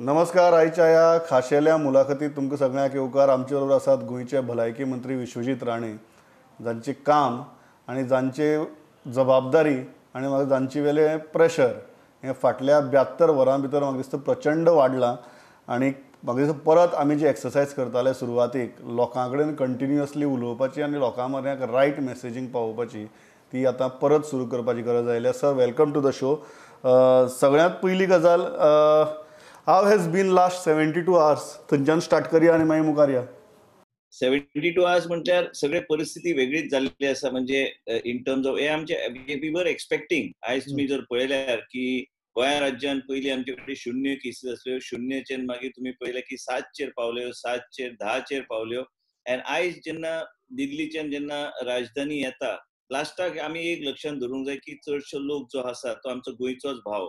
नमस्कार. आयच्या ह्या खाशेल्या मुलाखतीत तुमकां सगळ्यांक येवकार. आमचे बरोबर आसात गोंयचे भलायकी मंत्री विश्वजीत राणे, जांचे काम आणि जांचे जबाबदारी आणि म्हाका जांचे वेले प्रेशर हें फाटल्या 72 वरां भितर म्हाका दिसता प्रचंड वाडलां. आणि म्हाका दिसता परत आमी जी एक्सरसायज करताले सुरवातीक लोकां कडेन कंटिन्युअसली उलोवपाची आनी लोकां मऱ्याक रायट मेसेजींग पावोवपाची, ती आतां परत सुरू करपाची गरज आयल्या. Sir, welcome to the show. सगळ्यांत पयली गजाल, how has been last 72 hours? थंयच्यान स्टार्ट करया आनी मागीर मुखार या. 72 hours म्हटल्यार सगळे परिस्थिती वेगळीच जाल्ली आसा. म्हणजे इन टर्म्स ऑफ हे आमचे वी वर एक्सपेक्टिंग. आयज तुम्ही जर पळयल्यार की गोंय राज्यान पयलीं आमचे कडेन 0 केसीस आसल्यो, 0चेर मागीर तुम्ही पळयलें की 7चेर पावल्यो, 7चेर 10चेर पावल्यो. आनी आयज जेन्ना दिल्लीच्यान जेन्ना राजधानी येता, लास्टाक आमी एक लक्षात धरूंक जाय की चडशो लोक जो आसा तो आमचो गोंयचोच भाव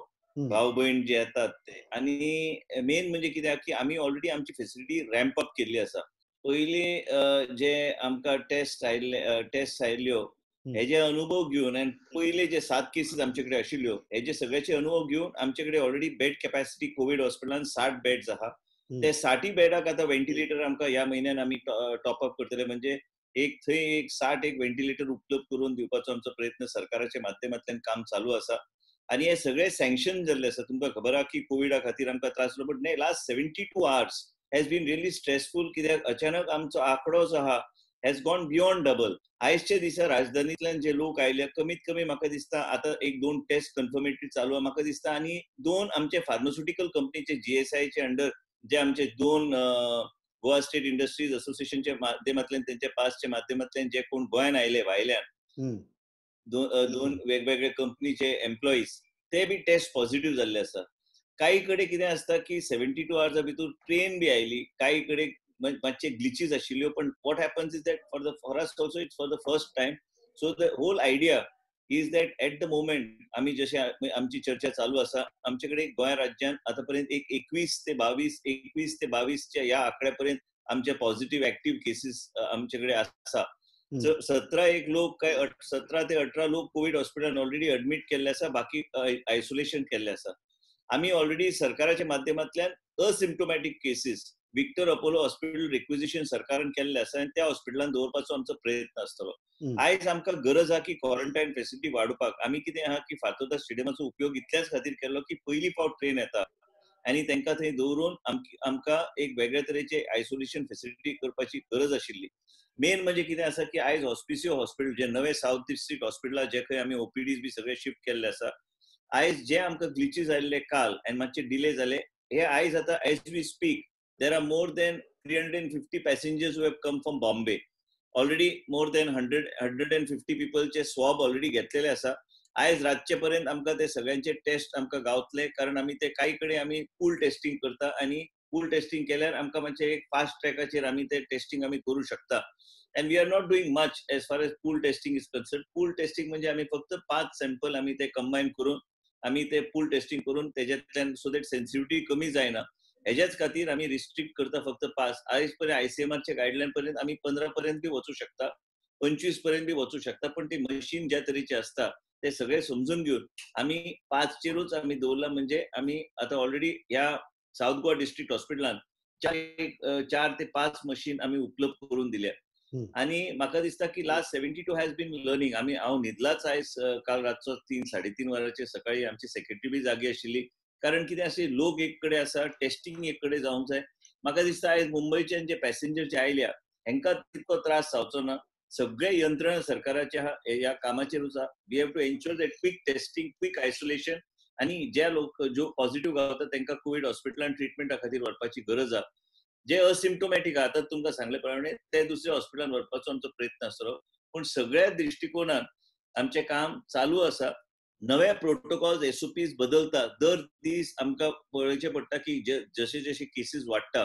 भयण जे येतात ते. आनी मेन म्हणजे कित्याक की आमी ऑलरेडी आमची फेसिलिटी रॅम्प अप केल्ली आसा. पयलीं जे आमकां टेस्ट आयिल्ल्यो हेजे अनुभव घेवन आनी पयले जे 7 केसीस आमचे कडेन आशिल्ल्यो हेजे सगळ्याचे अनुभव घेवन आमचे कडेन ऑलरेडी बेड कॅपॅसिटी कोवीड हॉस्पिटलान 60 बेड्स आहा. ते 60 बेडाक आतां व्हेंटिलेटर आमकां ह्या म्हयन्यान आमी टॉप अप करतले. म्हणजे थंय एक 60 व्हेंटिलेटर उपलब्ध करून दिवपाचो आमचो प्रयत्न सरकाराच्या माध्यमांतल्यान काम चालू आसा. आनी हे सगळे सँक्शन जाल्ले आसा. तुमकां खबर आहा की कोविडा खातीर आमकां त्रास जालो, बट नाही, last 72 hours has been really stressful. कित्याक अचानक आमचो आंकडो जो आहा has gone beyond double. आयजच्या दिसा राजधानींतल्यान जे लोक आयले, कमीत कमी म्हाका दिसता आतां 1-2 टेस्ट कन्फर्मेटरी चालू आहा म्हाका दिसता. आनी 2 आमचे फार्मास्युटिकल कंपनीचे जीएसआयचे अंडर जे आमचे 2 गोवा स्टेट इंडस्ट्रीज असोसिएशनचे माध्यमांतल्यान त्यांच्या पासच्या माध्यमांतल्यान जे कोण गोंयान आयले भायल्यान, दोन वेगवेगळे कंपनीचे एम्प्लॉईज ते बी टेस्ट पॉझिटिव्ह जाल्ले आसा. काही कडेन कितें आसता की 72 hours भितर ट्रेन बी आयली, काही कडेन मातशे ग्लिचीस आशिल्ल्यो. पण what happens is that for us also it's for the first time. So the whole idea is that at the moment आमी जशे आमची चर्चा चालू आसा, आमचे कडेन गोंय राज्यान आतापर्यंत एक 21 ते 22 ह्या आंकड्यापर्यंत आमचे पॉझिटिव्ह ऍक्टिव्ह केसीस आमचे कडेन आसा. 17 ते 18 लोक कोविड हॉस्पिटलान ऑलरेडी ऍडमिट केल्ले आसा, बाकी आयसोलेशन केल्ले आसा. आम्ही ऑलरेडी सरकाराच्या माध्यमांतल्यान asymptomatic cases Victor Apollo hospital requisition सरकारान केल्ले आसा आनी त्या हॉस्पिटलान दवरपाचो आमचो प्रयत्न आसतलो. आयज आमकां गरज आहा की क्वॉरंटायन फेसिलिटी वाडोवपाक. आमी कितें आहा की फातोर्डा स्टेडियमाचो उपयोग इतल्याच खातीर केलो की पयली फावट ट्रेन येता आनी तांकां थंय दवरून आमकां एक वेगळ्या तरेचे आयसोलेशन फेसिलिटी करपाची गरज आशिल्ली. मेन म्हणजे कितें आसा की आयज हॉस्पिसियो हॉस्पिटल जे नवे साउथ डिस्ट्रिक्ट हॉस्पिटला जे खंय आमी ओपीडीज बी सगळे शिफ्ट केल्ले आसा, आयज जे आमकां ग्लिचीस आयिल्ले काल आनी मातशे डिले जाले, हे आयज आतां as we speak there are more than 350 passengers who have come from Bombay. Already more than 150 पीपलचे स्वॉब ऑलरेडी घेतलेले आसा. आयज रातचे पर्यंत आमकां ते सगळ्यांचे टेस्ट आमकां गावतले, कारण आमी ते काही कडेन आमी पूल टेस्टिंग करता आनी पूल टेस्टिंग केल्यार आमकां मातशे एक फास्ट ट्रॅकाचेर आमी ते टेस्टिंग आमी करूं शकता. And we are not doing much as far as pool testing is concerned. Pool testing म्हणजे आम्ही फक्त 5 सॅम्पल आम्ही ते कंबाईन करून आम्ही ते पूल टेस्टिंग करून त्याच्यातल्यान सो दॅट सेन्सिटिव्हिटी कमी जायना हेच्याच खातीर आम्ही रिस्ट्रिक्ट करता फक्त 5. आयज पर्यंत आयसीएमआरच्या गायडलाईन पर्यंत आम्ही 15 पर्यंत बी वचू शकता, 25 पर्यंत बी वचू शकता. पण ते मशीन ज्या तरेचे असता ते सगळे समजून घेऊन आम्ही 5चेरूच आम्ही दवरला. म्हणजे आम्ही आता ऑलरेडी ह्या साऊथ गोवा डिस्ट्रिक्ट हॉस्पिटलान 4 ते 5 मशीन आम्ही उपलब्ध करून दिल्या. आणि म्हाका दिसता की लास्ट 72 हॅज बीन लर्निंग. हांव न्हिदलाच आयज काल रातचो 3-3:30 वरांचेर. सकाळी आमची सेक्रेटरी बी जागी आशिल्ली, कारण कितें अशें लोक एक कडेन आसा, टेस्टिंग एक कडेन जावंक जाय. म्हाका दिसता आयज मुंबयच्यान जे पॅसेंजर जे आयल्या हेंकां तितको त्रास जावचो ना. सगळे यंत्रणा सरकाराच्या ह्या कामाचेरूच आहा. We have to ensure that quick testing, quick isolation, आनी जे लोक जो पॉझिटिव्ह गावता तांकां कोविड हॉस्पिटलान ट्रिटमेंटा खातीर व्हरपाची गरज आहा. जे असिम्प्टोमॅटिक आहात तुमकां सांगले प्रमाणे ते दुसऱ्या हॉस्पिटलान व्हरपाचो आमचो प्रयत्न आसतलो. पूण सगळ्या दृश्टिकोनान आमचें काम चालू आसा. नवे प्रोटोकॉल्स एसओपीज बदलता. दर दीस आमकां पळोवचें पडटा की जशे जशे केसीस वाडटा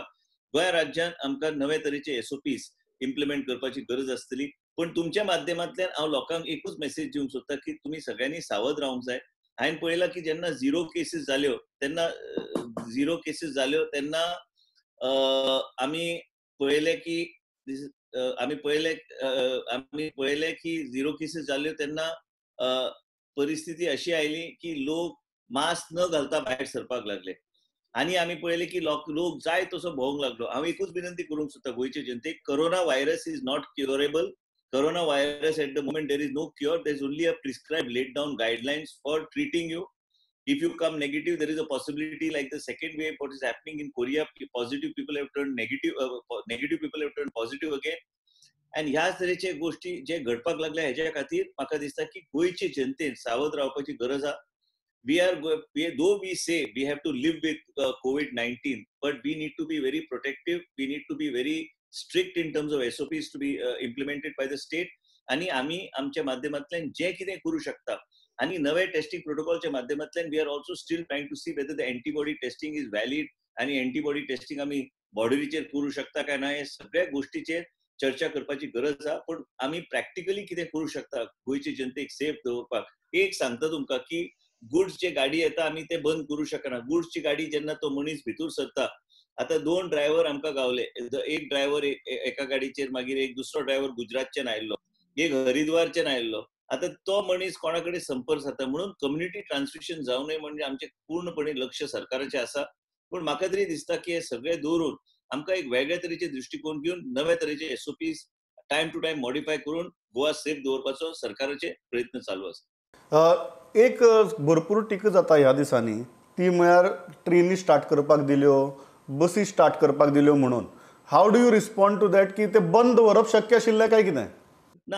गोंय राज्यान आमकां नवे तरेचे एसओपीज इम्प्लिमेंट करपाची गरज आसतली. पण तुमच्या माध्यमांतल्यान हांव लोकांक एकूच मेसेज दिवंक सोदता की तुमी सगळ्यांनी सावध रावंक जाय. हांवें पळयलां की जेन्ना 0 केसीस जाल्यो तेन्ना आम्ही पळयले की 0 केसीस जाल्यो तेन्ना परिस्थिती अशी आयली की लोक मास्क न घालता भायर सरपाक लागले. आणि आम्ही पळयलें की लोक जाय तसो भोवंक लागलो. हांव एकूच विनंती करूंक सोदता गोंयचे जनतेक, corona virus is not curable. Corona virus at the moment there is no cure. There's only a prescribed laid down guidelines for treating you. If you come negative, there is a possibility like the second wave, what is happening in Korea, positive people have turned negative, negative people have turned positive again. And ह्याच तरेचे गोष्टी जे घडपाक लागल्या हेच्या खातीर म्हाका दिसता की गोंयचे जनतेन सावध रावपाची गरज आहा. Though we say we have to live with COVID-19, but we need to be very protective. We need to be very strict in terms of SOPs to be implemented by the state. आणि आम्ही आमच्या माध्यमांतल्यान जे कितें करू शकता आणि नवे टेस्टिंग प्रोटोकॉलच्या माध्यमांतल्यान we are also still trying to see whether the antibody testing is valid आणि अँटीबॉडी टेस्टिंग आम्ही बॉर्डरीचेर करू शकता काय ना, हे सगळ्या गोष्टीचेर चर्चा करपाची गरज आहा. पूण आम्ही प्रॅक्टिकली कितें करू शकता गोंयचे जनतेक सेफ दवरपाक, एक सांगता तुमकां की गुड्सची गाडी येता आम्ही ते बंद करू शकना. गुड्सची गाडी जेन्ना तो मनीस भितूर सरता, आता 2 ड्रायव्हर आमकां गावले. एक ड्रायव्हर एका गाडीचेर, मागीर एक दुसरो ड्रायव्हर गुजरातच्यान आयिल्लो, एक हरिद्वारच्यान आयिल्लो. आता तो मनीस कोणा कडेन संपर्क साधता म्हणून कम्युनिटी ट्रान्समिशन जावं नये म्हणजे आमचे पूर्णपणे लक्ष सरकाराचें आसा. पूण म्हाका तरी दिसता की हे सगळे दवरून आमकां एक वेगळ्या तरेचे दृश्टिकोन घेवन नव्या तरेचे SOPs time to time modify करून गोवा सेफ दवरपाचो सरकाराचे प्रयत्न चालू आसा. एक भरपूर टिका जाता ह्या दिसांनी, ती म्हळ्यार ट्रेनी स्टार्ट करपाक दिल्यो, बसी स्टार्ट करपाक दिल्यो म्हणून. How do you respond to that, की ते बंद दवरप शक्य आशिल्लें काय कितें? ना,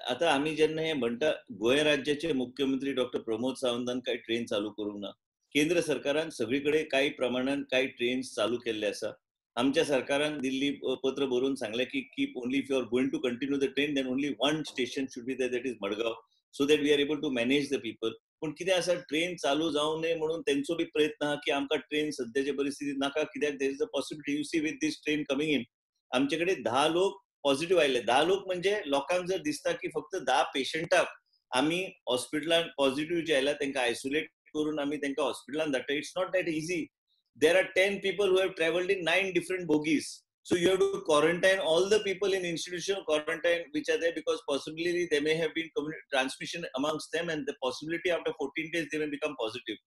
आता आम्ही जेन्ना हे म्हणटा, गोंय राज्याचे मुख्यमंत्री डॉक्टर प्रमोद सावंतान काही ट्रेन चालू करूंक ना. केंद्र सरकारान सगळीकडे काही प्रमाणात काही ट्रेन्स चालू केल्ले आसा. आमच्या सरकारान दिल्ली पत्र बरोवन सांगले की keep only if you are going to continue the train then only one station should be there, that is Madgaon, so that we are able to manage the people. पूण कितें आसा, ट्रेन चालू जावं नये म्हणून तेंचो बी प्रयत्न आहा की आमकां ट्रेन सद्याच्या परिस्थितीत नाका, कित्याक there is a possibility. You see with this train coming in, आमचे कडेन 10 लोक पॉझिटिव्ह आयले. 10 लोक म्हणजे लोकांक जर दिसता की फक्त 10 पेशंटाक आम्ही हॉस्पिटलान पॉझिटिव्ह जे आयला तांकां आयसोलेट करून आम्ही तांकां हॉस्पिटलान धाडटा. It's not that easy. There are 10 people who have traveled in 9 different bogies. So you have to quarantine all the people in institutional quarantine which are there, because possibly there may have been transmission amongst them, and the possibility after 14 days they may become positive.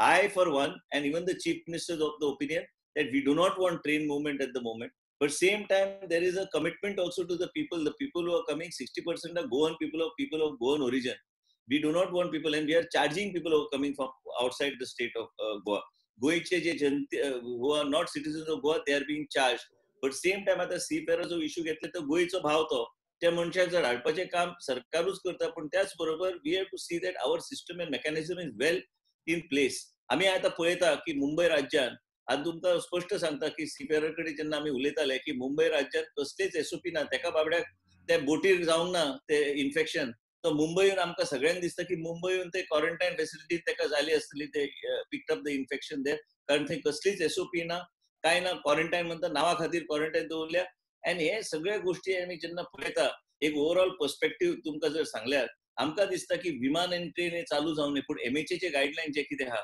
I, for one, and even the chief minister is of the opinion that we do not want train movement at the moment. But same time, there is a commitment also to the people. The people who are coming, 60% are Goan people of Goan origin. We do not want people, and we are charging people who are coming from outside the state of Goa. गोयचे जे जनते who are not citizens of Goa, they are being charged. But same time आता सीफेराचो issue घेतले तर गोयचो भाव तो त्या मनशाक जर हाडपाचें काम सरकारूच करता. पण त्याच बरोबर we have to see that our system and mechanism is well in place. आम्ही आता पळयता की मुंबय राज्यान, आज तुमकां स्पश्ट सांगता की सीफेरा कडेन जेन्ना आमी उलयताले की मुंबय राज्यांत कसलेच SOP ना, तेका बाबड्याक त्या बोटीर जावंक ना ते इन्फेक्शन. तो मुंबईहून आमकां सगळ्यांक दिसता की मुंबईहून ते क्वारंटायन फेसिलिटी ताका जाली आसतली, ते पिक्ड अप द इन्फेक्शन देर, कारण थंय कसलीच SOP ना, काय ना. क्वारंटायन म्हणटा नांवा खातीर क्वारंटायन दवरल्या. आनी हे सगळ्या गोष्टी आमी जेन्ना पळयता, एक ओवरऑल पर्स्पेक्टिव्ह तुमकां जर सांगल्यार आमकां दिसता की विमान आनी ट्रेन हे चालू जावं नये. पूण MHA चे गायडलायन जे कितें आहा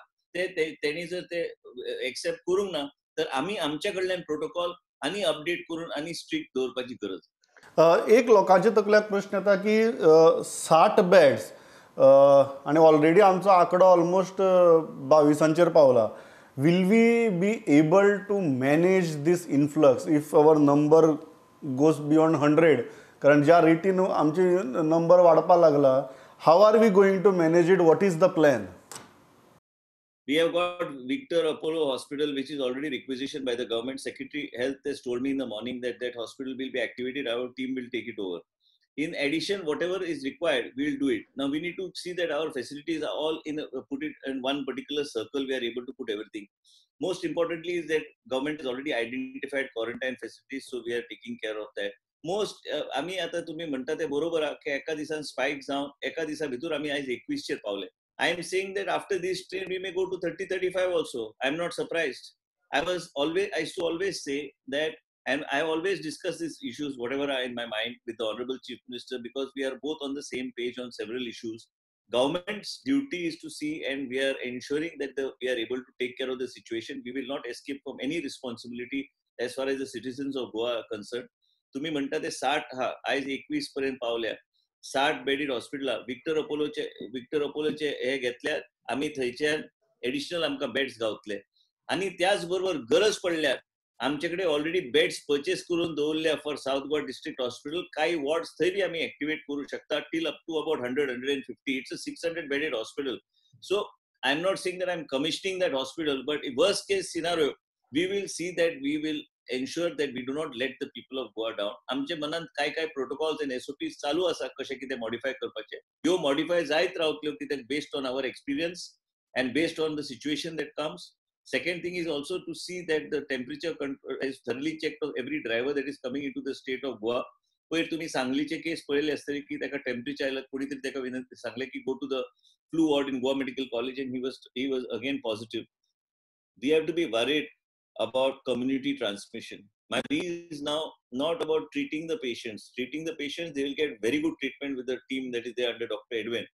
तेणी जर ते एक्सेप्ट करूंक ना, तर आमी आमच्या कडल्यान प्रोटोकॉल आनी अपडेट करून आनी स्ट्रिक्ट दवरपाची गरज. एक लोकांच्या तकल्यात प्रश्न येता की 60 बेड्स आणि ऑलरेडी आमचो आंकडो ऑलमोस्ट 22 पावला. Will we be able to manage this influx if our number goes beyond 100? कारण ज्या रेटीन आमची नंबर वाडपाक लागला, how are we going to manage it? What is the plan? We have got Victor Apollo Hospital, which is already requisitioned by the government. Secretary Health has told me in the morning that that hospital will be activated. Our team will take it over. In addition, whatever is required, we will do it. Now we need to see that our facilities are all put it in one particular circle. We are able to put everything. Most importantly is that government has already identified quarantine facilities, so we are taking care of that. Most आम्ही आता तुम्ही म्हणता ते बरोबर आहे की एका दिसान स्पाइक जावन एका दिसा भितर आम्ही आज 21 चेर पावले. I am saying that after this train, we may go to 30, 35 also. I'm not surprised. I used to always say that, and I always discuss these issues, whatever are in my mind, with the Honorable Chief Minister, because we are both on the same page on several issues. Government's duty is to see, and we are ensuring that we are able to take care of the situation. We will not escape from any responsibility as far as the citizens of Goa are concerned. तुम्ही म्हणता ते 60 आज 21 पर्यंत पावल्या. 60 बेडीड हॉस्पिटला Victor अपोलोचे हे घेतल्यात आम्ही, थंयच्यान एडिशनल आमकां बेड्स गावतले. आणि त्याचबरोबर गरज पडल्यार आमच्याकडे ऑलरेडी बेड्स परचेस करून दवरल्या for south Goa district hospital. काही वॉर्ड्स थंय बी आमी एक्टिवेट करू शकता till up to about 100-150. It's a 600 bedded hospital. So I'm not saying that I'm commissioning that hospital, but in worst case scenario, we will see that we will ensure that we do not let the people of Goa down. आमचे मनात काय काय protocols आणि SOPs चालू आसा कशे कितें modify करपाचे. ह्यो मॉडिफाय जायत रावतल्यो कित्याक based on our experience and based on the situation that comes. Second thing is also to see that the temperature control is thoroughly checked of every driver that is coming into the state of Goa. पयर तुम्ही सांगलीचे केस पळयले आसतले की ताका temperature आयला कोणी तरी ताका विनंती सांगले की go to the flu ward in Goa Medical College and he was again positive. We have to be worried about community transmission. My worry is now not about treating the patients. Treating the patients, they will get very good treatment with the team that is there under Dr. Edwin.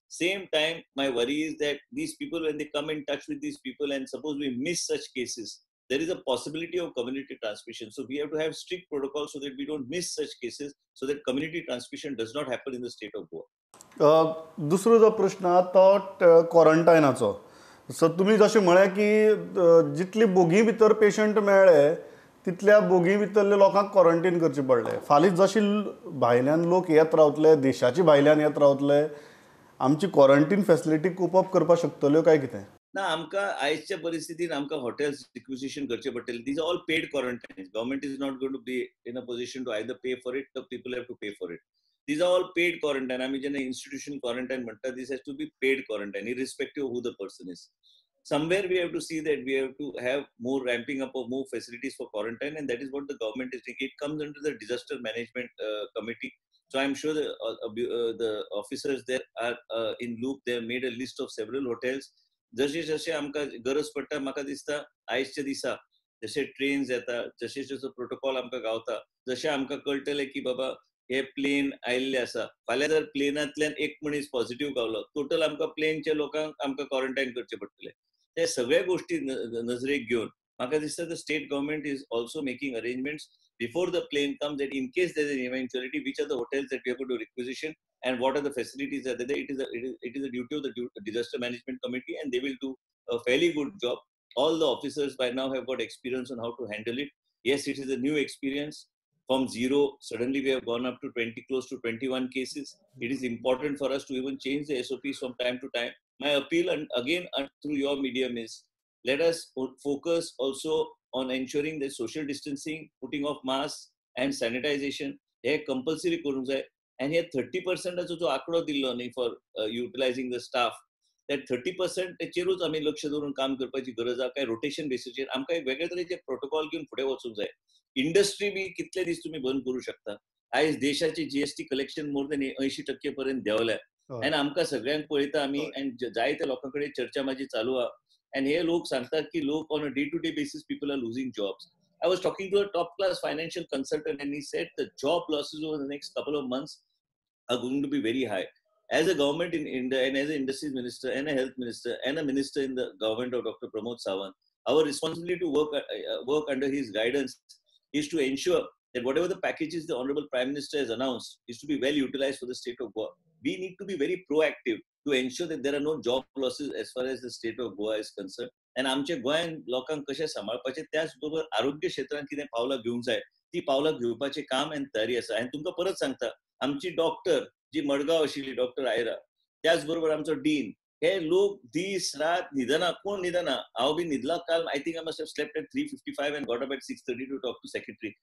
Same time, my worry is that these people, when they come in touch with these people and suppose we miss such cases, there is a possibility of community transmission. So we have to have strict protocols so that we don't miss such cases, so that community transmission does not happen in the state of Goa. दुसरो जो प्रश्न आहा तो क्वॉरंटायनाचो. So तुमी जशें म्हळें की जितली बोगी भितर पेशंट मेळ्ळे तितल्या बोगी भितरल्या लोकांक क्वॉरंटायन करचें पडलें. फाल्यां जशे भायल्यान लोक येत रावतले, देशाचे भायल्यान येत रावतले, आमची क्वॉरंटायन फॅसिलिटी कोप अप करपाक शकतल्यो काय कितें? ना आमकां आयजच्या परिस्थितीन आमकां हॉटेल्स रिक्विजिशन करचे पडटले. These are all paid quarantine. Government is not going to be in a position to either pay for it, the people have to pay for it. These are all paid quarantine. आम्ही जेन्ना institution quarantine म्हणटा, this has to be paid quarantine, irrespective of who the person is. Somewhere we have to see that we have to have more ramping up of more facilities for quarantine, and that is what the government is doing. It comes under the disaster management committee. So I'm sure the officers there are in loop. They have made a list of several hotels. जशे जशे आमकां गरज पडटा, म्हाका दिसता आयजच्या दिसा जशे trains येता, जशे जसो प्रोटोकॉल आमकां गावता, जशें आमकां कळटलें की बाबा हे प्लेन आयिल्ले आसा, फाल्यां जर प्लेनांतल्यान एक मनीस पॉझिटिव्ह गावलो, टोटल आमकां प्लेनच्या लोकांक आमकां क्वॉरंटायन करचे पडटले. ते सगळे गोष्टी नजरेक घेवन म्हाका दिसता the state government is also making arrangements before the plane comes that in case there is an eventuality, which are the hotels that we have to do requisition and what are the facilities that are there. It is a duty of the disaster management committee, and they will do a fairly good job. All the officers by now have got experience on how to handle it. Yes, it is a new experience. From zero, suddenly we have gone up to 20, close to 21 cases. It is important for us to even change the SOPs from time to time. My appeal, and again through your medium, is let us focus also on ensuring the social distancing, putting of masks and sanitization. हे compulsory करूंक जाय. And हे 30% जो आंकडो दिल्लो न्ही for utilizing the staff, that 30% तेचेरूच आमी लक्ष दवरून काम करपाची गरज आहा. काय रोटेशन बेसिसचेर आमकां एक वेगळे तरेचे प्रोटोकॉल घेवन फुडें वचूंक जाय. इंडस्ट्री बी कितले दीस तुम्ही बंद करू शकता. आयज देशाचे जीएसटी कलेक्शन मोर देन 80% पर्यंत देंवल्या. आनी आमकां सगळ्यांक पळयता आमी आनी जायत्या लोकां कडेन चर्चा माझी चालू आहा. आनी हे लोक सांगतात की लोक on a day to day basis people are losing jobs. I was talking to a top class financial consultant and he said the job losses over the next couple of months are going to be very high. As a government in India and as an industries minister and a health minister and a minister in the government of Dr. Pramod Sawant, our responsibility to work under his guidance is to ensure that whatever the packages the Honorable Prime Minister has announced is to be well utilized for the state of Goa. We need to be very proactive to ensure that there are no job losses as far as the state of Goa is concerned. And आमच्या गोंयान लोकांक कशें सांबाळपाचें त्याच बरोबर आरोग्य क्षेत्रांत कितें पावलां घेवंक जाय ती पावलां घेवपाचें काम आनी तयारी आसा. आनी तुमकां परत सांगता, आमची डॉक्टर जी मडगांव आशिल्ली डॉक्टर आयरा, त्याच बरोबर आमचो डीन, हे लोक दीस रात न्हिदना. कोण न्हिदना? हांव बी न्हिदला काल. I think I must have slept at 3:55 and got up at 6:30 to talk to secretary.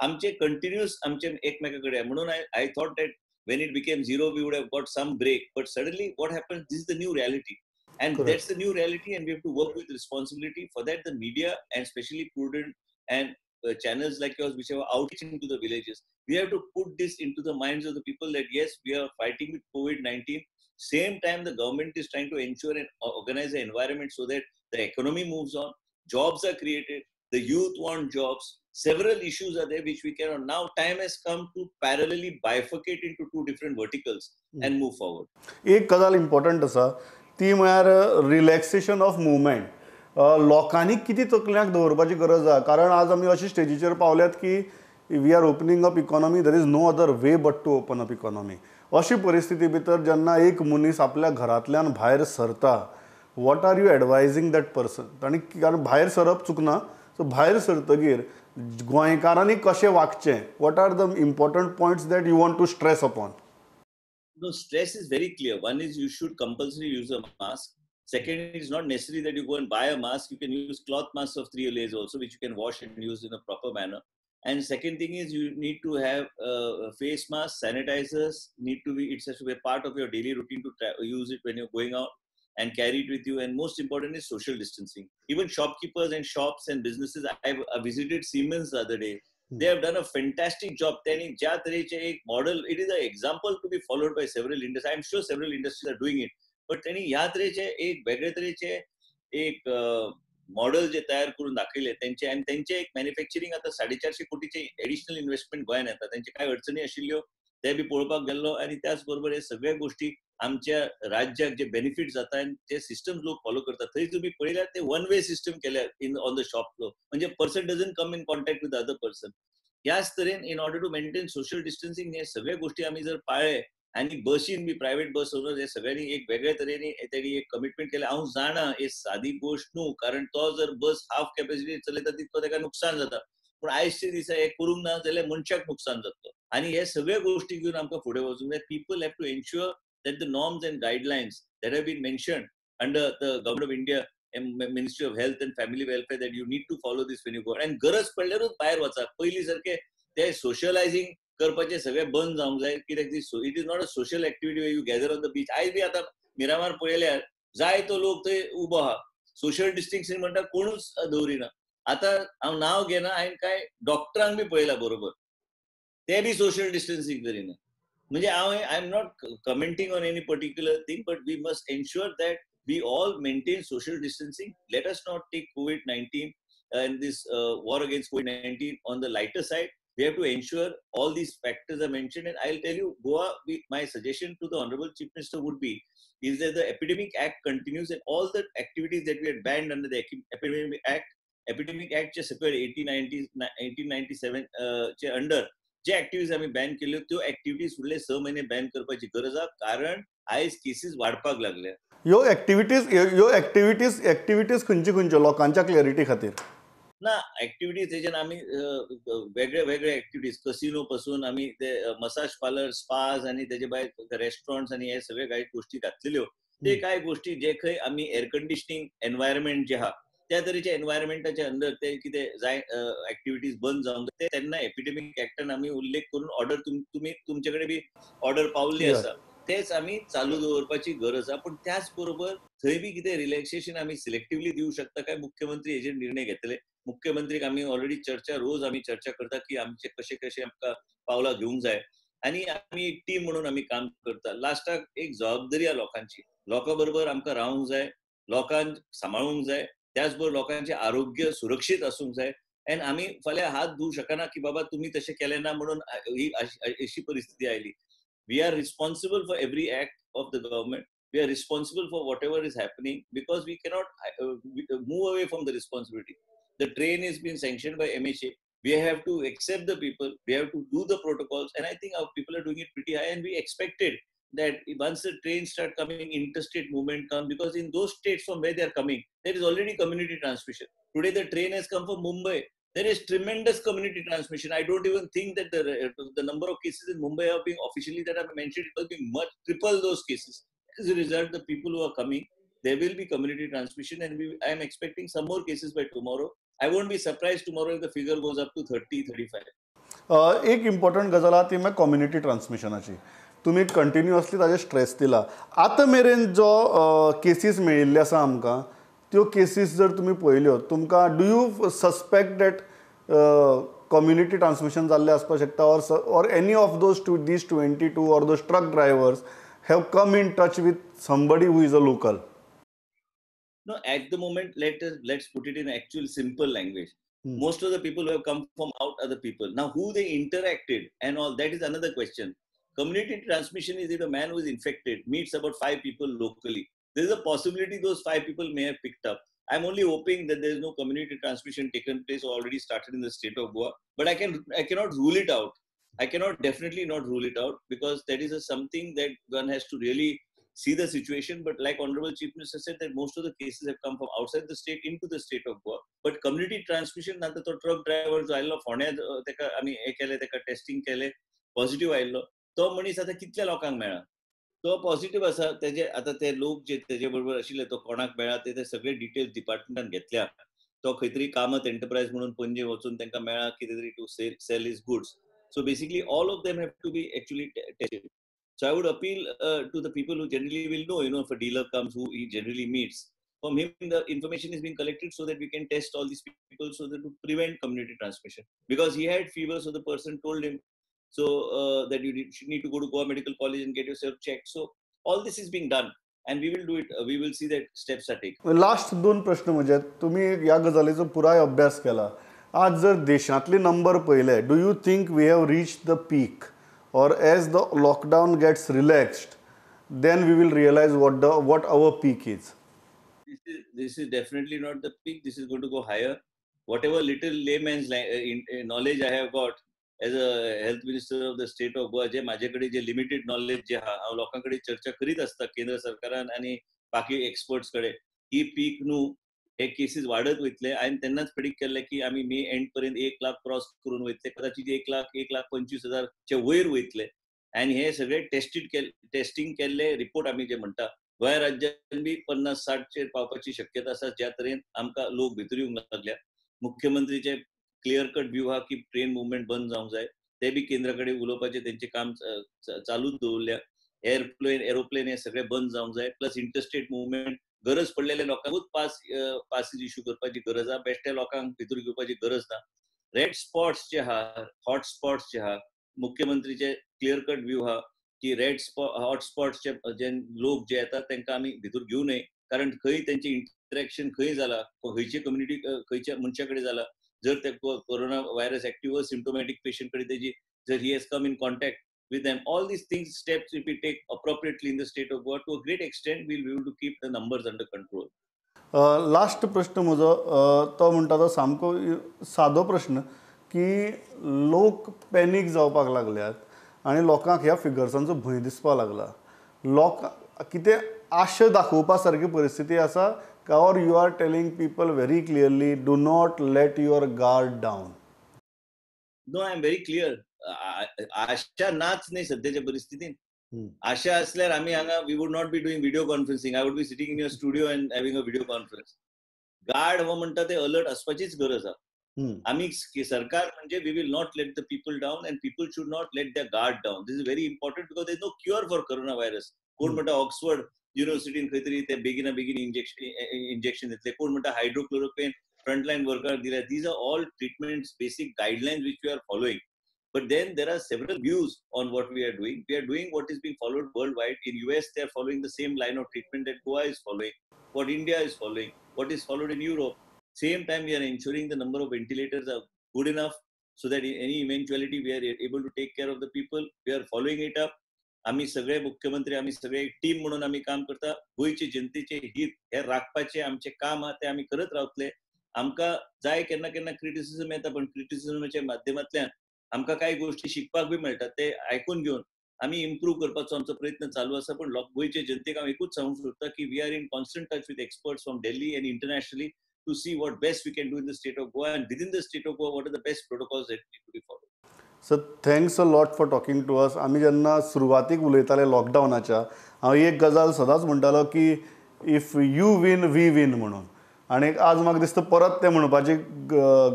आमचे कंटिन्युअस आमचे एकमेका कडेन म्हणून I thought that when it became zero we would have got some break, but suddenly what happened, this is the new reality, and Correct. that's the new reality, and we have to work with responsibility. For that the media and especially prudent and channels like yours which have outreach into the villages, we have to put this into the minds of the people that yes, we are fighting with COVID-19. Same time the government is trying to ensure and organize an environment so that the economy moves on, jobs are created, the youth want jobs. Several issues are there which we cannot. Now time has come to parallelly bifurcate into two different verticals and move forward. एक गजाल important आसा ती म्हळ्यार relaxation of movement. लोकांनी किती तकल्यांक दवरपाची गरज आहा, कारण आज आमी अशे स्टेजीचेर पावल्यात की we are opening up economy, there is no other way but to open up economy. अशी परिस्थिती भितर जेन्ना एक मनीस आपल्या घरांतल्यान भायर सरता what are you advising that person. आनी कारण भायर सरप चुकना, सो भायर सरतकीर गोंयकारांनी कशें वागचें, what are the important points that you want to stress upon. No, stress is very clear. One is you should compulsory use a mask. Second, it's not necessary that you go and buy a mask. You can use cloth masks of 3 layers also, which you can wash and use in a proper manner. And second thing is you need to have face masks, sanitizers. It has to be a part of your daily routine to use it when you're going out and carry it with you. And most important is social distancing. Even shopkeepers and shops and businesses. I visited Siemens the other day. They have done a fantastic job. त्यांनी ज्या तऱ्हेचे एक model, it is a example to be followed by several industry. I am sure several industries are doing it. But त्यांनी ह्या तऱ्हेचे एक वेगळे तऱ्हेचे एक मॉडेल जे तयार करून दाखवले त्यांचे, आणि त्यांचे एक मॅन्युफॅक्चरिंग आता 450 कोटीचे एडिशनल इन्व्हेस्टमेंट गोंयान येतात. त्यांचे काय अडचणी आशिल्ल्यो ते बी पळोवपाक गेल्लो, आणि त्याचबरोबर हे सगळ्या गोष्टी आमच्या राज्याक जे बेनिफिट जाता आणि ते सिस्टम लोक फॉलो करतात. थंय तुम्ही पळयल्यार ते वन वे सिस्टम केल्या in on the shop floor. म्हणजे person doesn't come in contact with other person. ह्याच तरेन in order to maintain social distancing हे सगळ्या गोष्टी आम्ही जर पाळले, आणि बसीन बी प्रायव्हेट बस ओनर्स हे सगळ्यांनी एक वेगळ्या तरेने त्यांनी एक कमिटमेंट केले. हांव जाणा हे सादी गोष्ट न्हू, कारण तो जर बस हाफ कॅपॅसिटी चलयता तितको ताका नुकसान जाता. पूण आयजच्या दिसा हे करूंक ना जाल्यार मनशाक नुकसान जातलो. आणि हे सगळ्या गोष्टी घेऊन आमकां फुडें वचूंक जाय. People have to ensure that the norms and guidelines that have been mentioned under the Government of India and Ministry of Health and Family Welfare, that you need to follow this when you go. And गरज पडल्यारूच भायर वचा. पयलीं सारखे ते socialising करपाचे सगळे बंद जावंक जाय. कित्याक it is not a social activity way you gather on the beach. आयज बी आतां मिरामार पळयल्यार जाय तो लोक थंय उबो आहा. सोशल डिस्टन्सिंग म्हणटा कोणूच दवरिना. आतां हांव नांव घेना, हांवें कांय डॉक्टरांक बी पळयला बरोबर, ते बी सोशल डिस्टन्सिंग करिना. म्हणजे I am not commenting on any particular thing, but we must ensure that we all maintain social distancing. Let us not take COVID-19 and this war against COVID-19 on the lighter side. We have to ensure all these factors are mentioned. And I'll tell you, Goa, my suggestion to the Honorable Chief Minister would be is that the Epidemic Act continues, and all the activities that we had banned under the Epidemic Act चे सगळे 1897 चे under जे activities आम्ही ban केल्यो त्यो activities फुडले 6 महिने ban करपाची गरज आहे. कारण आयज केसीस वाडपाक लागल्या. ह्यो एक्टिविटीज खंयच्यो लोकांच्या क्लॅरिटी खातीर ना ऍक्टिव्हिटीज तेच्यान आम्ही वेगळे वेगळे ऍक्टिव्हिटीज कसिनो पासून आम्ही ते मसाज पार्लर, स्पाज आणि त्याचे भायर रेस्टॉरंट्स आणि हे सगळे काही गोष्टी घातलेल्यो. ते काय गोष्टी जे खंय आम्ही एअर कंडिशनिंग एन्व्हायरमेंट जे आहा त्या तरेच्या एन्व्हायरमेंटाच्या अंडर ते कितें जाय ऍक्टिव्हिटीज बंद जावंक ते तेन्ना एपिडेमिक ऍक्टान आम्ही उल्लेख करून ऑर्डर तुम्ही तुमच्याकडे बी ऑर्डर पावल्ली आसा तेच आम्ही चालू दवरपाची गरज आहे. पण त्याच बरोबर थंय बी कितें रिलॅक्सेशन आम्ही सिलेक्टिव्हली दिवं शकता काय मुख्यमंत्री हेजेर निर्णय घेतले. मुख्यमंत्रीक आम्ही ऑलरेडी रोज आम्ही चर्चा करता की आमचे कशे कशे आमकां पावलां घेवंक जाय. आणि आम्ही एक टीम म्हणून आम्ही काम करता. लास्टाक एक जबाबदारी आहे लोकांची. लोकां बरोबर आमकां रावंक जाय, लोकांक सांबाळूंक जाय, त्याच बरोबर लोकांचे आरोग्य सुरक्षीत आसूंक जाय. एंड आम्ही फाल्यां हात धुवंक शकना की बाबा तुम्ही तशें केलें ना म्हणून ही अशी परिस्थिती oily. We are responsible for every act of the government. We are responsible for whatever is happening because we cannot move away from the responsibility. The train is being sanctioned by MHA. We have to accept the people. We have to do the protocols. And I think our people are doing it pretty high. And we expected that once the trains start coming, interstate movement comes, because in those states from where they are coming, there is already community transmission. Today the train has come from Mumbai. There is tremendous community transmission. I don't even think that the number of cases in Mumbai are being officially that I've mentioned, it will be much triple those cases. As a result, the people who are coming, there will be community transmission, and I am expecting some more cases by tomorrow. I won't be surprised tomorrow if the figure goes up to 30-35. एक important गजाल आहा ती म्हळ्यार community ट्रान्समिशनाची. तुम्ही continuously ताजेर stress दिला. आतां मेरेन जो केसीस मेळिल्ले आसा आमकां, त्यो केसीस जर तुम्ही पळयल्यो, तुमकां do you suspect that community transmission जाल्लें आसपाक शकता, or any of these 22 or those truck drivers have come in touch with somebody who is a local? No, at the moment, let's put it in actual simple language. Most of the people who have come from out are the people. Now, who they interacted and all, that is another question. Community transmission is if a man who is infected meets about 5 people locally. There is a possibility those 5 people may have picked up. I'm only hoping that there is no community transmission taken place or already started in the state of Goa. But I cannot rule it out. I cannot definitely not rule it out, because that is something that one has to really see the situation. But like Honorable Chief Minister said, that most of the cases have come from outside the state into the state of Goa. But community transmission, नंतर तो truck driver जो आयलो फोंड्यात तेका आमी हे केले, तेका testing केले, पॉझिटिव्ह आयलो, तो मनीस आता कितल्या लोकांक मेळ्ळा, तो पॉझिटिव्ह आसा. तेजे आता ते लोक जे तेजे बरोबर आशिल्ले तो कोणाक मेळ्ळा ते सगळे डिटेल्स डिपार्टमेंटान घेतल्या. तो खंय तरी कामत एंटरप्राइज म्हणून पणजे वचून तांकां मेळ्ळा कितें तरी to sell his goods. So basically, all of them have to be actually tested. So I would appeal to the people who generally will know, if a dealer comes who he generally meets, from him the information is being collected so that we can test all these people so that to prevent community transmission. Because he had fever, so the person told him that you need to go to Goa Medical College and get yourself checked. So all this is being done, and we will do it. We will see that steps are taken. Last 2 प्रश्न म्हणजे तुम्ही या गजालीचो पुराय अभ्यास केला. आज जर देशांतले नंबर पळयले, do you think we have reach the peak, or as the lockdown gets relaxed, then we will realise what our peak is? This is definitely not the peak. This is going to go higher. Whatever little layman's knowledge I have got as a health minister of the state of Goa, जे माझ्याकडे जे limited knowledge जे हा हांव लोकांकडे चर्चा करीत आसता केंद्र सरकारान आणि बाकी एक्सपर्ट्स कडे, ही पीक न्हू हे केसीस वाढत वयतले. हांवें तेन्नाच प्रेडिक्ट केल्लें की आमी मे एंड पर्यंत 1 लाख क्रॉस करून वयतले, कदाचित 1,25,000 वयर वयतले. आनी हे सगळे टेस्टिंग केल्ले रिपोर्ट आमी जे म्हणटा, गोंय राज्यान बी 50-60 चेर पावपाची शक्यता आसा, ज्या तरेन आमकां लोक भितर येवंक लागल्या. मुख्यमंत्रीचे क्लियर कट व्यू हा की ट्रेन मुवमेंट बंद जावंक जाय, ते बी केंद्रा कडेन उलोवपाचें तेंचें काम चालूच दवरल्या. एरोप्लेन हे सगळे बंद जावंक जाय. प्लस इंटरस्टेट मुवमेंट, गरज पडलेल्या लोकांकूच पासीस इश्यू करपाची गरज आहा, बेश्ट्या लोकांक भितर घेवपाची गरज ना. रेड स्पॉट्स जे आहा, हॉट स्पॉट्स जे आहा, मुख्यमंत्रीचे क्लियर कट व्यू हा की हॉट स्पॉट्सचे जे लोक जे येतात तांकां आमी भितर घेवं नये, कारण खंय तेंचे इंटरॅक्शन खंय जाला, खंयचे कम्युनिटी खंयच्या मनशा कडेन जाला, जर ते corona virus active symptomatic patient कडेन तेजी जर he has come in contact with them, all these things, steps if we take appropriately in the state of Goa, to a great extent we'll be able to keep the numbers under control. Last प्रश्न म्हजो तो म्हणटा तो सामको सादो प्रश्न की लोक पॅनीक जावपाक लागल्यात आनी लोकांक ह्या फिगर्सांचो भंय दिसपाक लागला. लोक कितें आशा दाखोवपा सारकी परिस्थिती आसा, or you are telling people very clearly, do not let your guard down? No, I am very clear. आशा नाच नाही सध्याच्या परिस्थितीत. आशा असल्यार आम्ही हांगा we would not be doing video conferencing. I would be sitting in your studio and having a video conference. Guard हो म्हणटा ते अलर्ट असपाचीच गरज आहा. आम्ही सरकार म्हणजे we will not let the people down and people should not let their guard down. This is very important because there is no cure for corona virus. कोण म्हणटा ऑक्सफर्ड युनिव्हर्सिटीन खंय तरी ते बेगीन इंजेक्शन दितले, कोण म्हणटा हायड्रोक्लोरोक्विन फ्रंटलाईन वर्कर दिल्या. These are all treatments, basic guidelines which we are following. But then there are several views on what we are doing. We are doing what is being followed worldwide. In US, they are following the same line of treatment that Goa is following, what India is following, what is followed in Europe. Same time, we are ensuring the number of ventilators are good enough so that in any eventuality, we are able to take care of the people. We are following it up. आम्ही सगळे मुख्यमंत्री, आम्ही सगळे एक team म्हणून आम्ही काम करता. गोयचे जनतेचे हित हे राखपाचे आमचे काम आहा ते आम्ही करत रावतले. आमकां जाय केन्ना केन्ना क्रिटिसिजम येता, पण क्रिटिसिजमाच्या माध्यमांतल्यान आमकां काही गोष्टी शिकपाक बी मेळटात. ते आयकून घेवन आमी इम्प्रूव्ह करपाचो आमचो प्रयत्न चालू आसा. पण गोंयचे जनतेक हांव एकूच सांगूंक सोदता की we are in constant touch with experts from Delhi and internationally to see what best we can do in the state of Goa, and within the state of Goa what are the best protocols that need to be followed. Sir, thanks a lot for talking to us. आमी जेन्ना सुरवातीक उलयताले लॉकडावनाच्या, हांव एक गजाल सदांच म्हणटालो की if you win we win म्हणून. आणि आज म्हाका दिसता परत ते म्हणपाची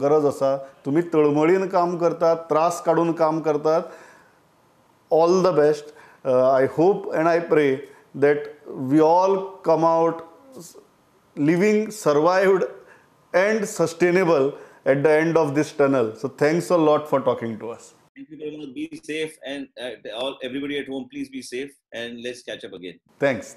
गरज आसा. तुमी तळमळीन काम करतात, त्रास काडून काम करतात. All the best. I hope and I pray that we all come out living survived and sustainable at the end of this tunnel. So thanks a lot for talking to us. Thank you very much. Be safe, and everybody at home, please be safe, and let's catch up again. Thanks.